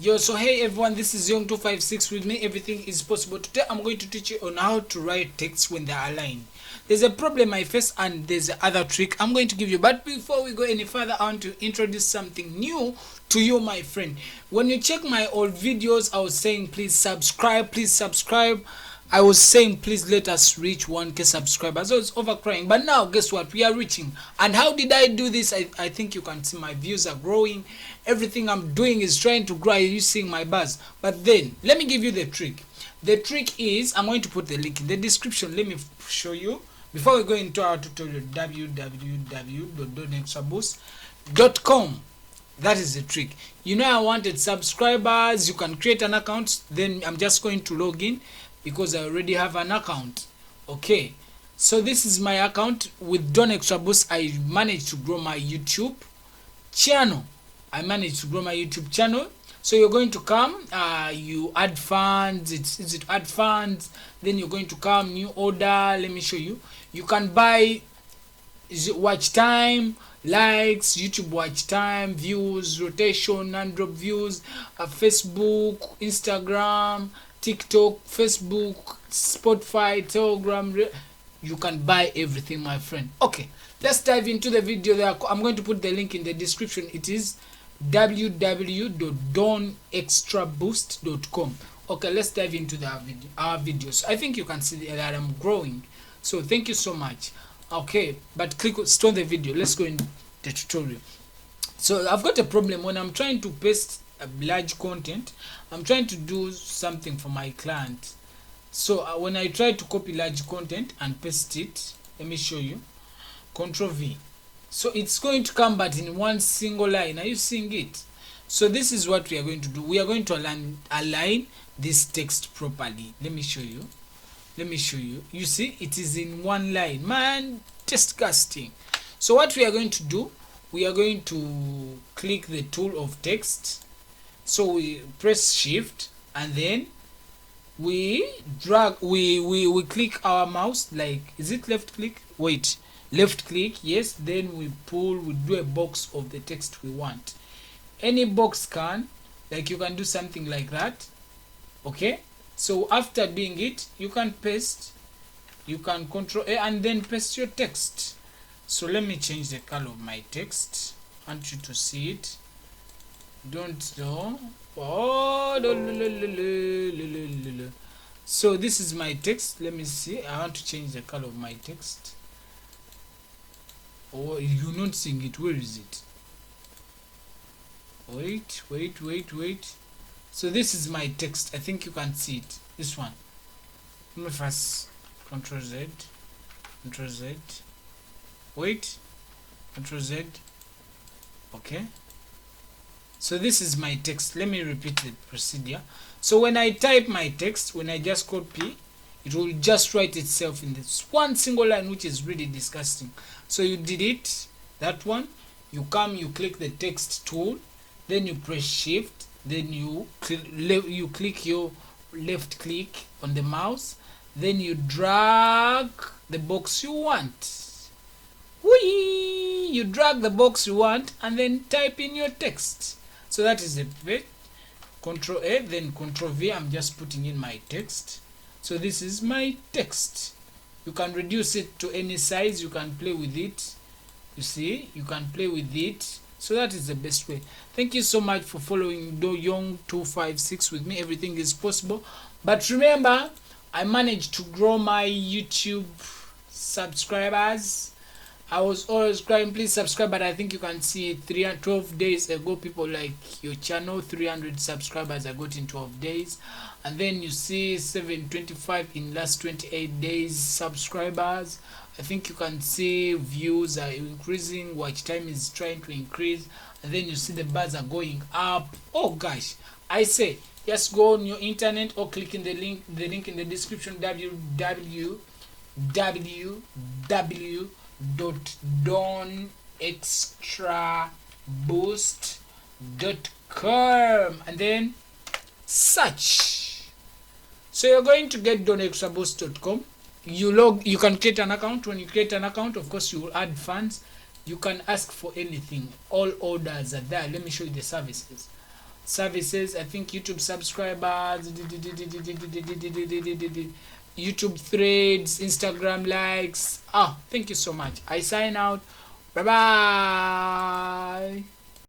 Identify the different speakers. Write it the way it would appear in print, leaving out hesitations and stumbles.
Speaker 1: Yo, so hey everyone, this is Yong256. With me everything is possible. Today I'm going to teach you on how to write text when they are aligned. There's a problem I face and there's another trick I'm going to give you, but before we go any further, I want to introduce something new to you, my friend. When you check my old videos, I was saying please subscribe. I was saying please let us reach 1k subscribers. I was overcrying, but now guess what, we are reaching. And how did I do this? I think you can see my views are growing. Everything I'm doing is trying to grow. You seeing my buzz. But then let me give you the trick. The trick is, I'm going to put the link in the description. Let me show you before we go into our tutorial. www.donxtraboost.com. That is the trick. You know, I wanted subscribers. You can create an account. Then I'm just going to log in because I already have an account. Okay, so this is my account with Donxtraboost. I managed to grow my YouTube channel. So you're going to come, you add funds. Is it add funds? Then you're going to come new order. Let me show you. You can buy watch time, likes, YouTube watch time, views, rotation, non-drop views, Facebook, Instagram, TikTok, Facebook, Spotify, Telegram. You can buy everything, my friend. Okay, let's dive into the video there. I'm going to put the link in the description. It is www.donxtraboost.com. okay, let's dive into our videos. I think you can see that I'm growing, so thank you so much. Okay, but stop the video. Let's go in the tutorial. So I've got a problem when I'm trying to paste a large content. I'm trying to do something for my client. So when I try to copy large content and paste it, let me show you. Ctrl V. So it's going to come but in one single line. Are you seeing it? So this is what we are going to do. We are going to align this text properly. Let me show you. You see, it is in one line. Man, disgusting. So what we are going to do, we are going to click the tool of text. So we press shift and then we drag, we click our mouse, like, is it left click? Wait, left click, yes. Then we pull, we do a box of the text we want. Any box can, like, you can do something like that. Okay, so after doing it, you can paste, you can Ctrl A and then paste your text. So let me change the color of my text. I want you to see it. Don't know. Oh, so this is my text. Let me see. I want to change the color of my text. Oh, you're not seeing it. Where is it? Wait. So this is my text. I think you can see it. This one. Let me first Ctrl Z. Wait. Ctrl Z. Okay. So this is my text. Let me repeat the procedure. So when I type my text, when I just copy, it will just write itself in this one single line, which is really disgusting. So you did it, that one. You come, you click the text tool, then you press shift, then you click your left click on the mouse, then you drag the box you want. Whee! You drag the box you want and then type in your text. So that is the bit. Ctrl A, then Ctrl V. I'm just putting in my text. So this is my text. You can reduce it to any size. You can play with it. You see, you can play with it. So that is the best way. Thank you so much for following Yong256 with me. Everything is possible. But remember, I managed to grow my YouTube subscribers. I was always crying, please subscribe, but I think you can see 12 days ago, people like your channel, 300 subscribers I got in 12 days. And then you see 725 in last 28 days subscribers. I think you can see views are increasing, watch time is trying to increase, and then you see the bars are going up. Oh gosh, I say just go on your internet or click in the link in the description, www.donxtraboost.com, and then search. So you're going to get donxtraboost.com. You can create an account. When you create an account, of course you will add funds. You can ask for anything. All orders are there. Let me show you the services. services. I think YouTube subscribers, YouTube threads, Instagram likes. Thank you so much. I sign out. Bye bye.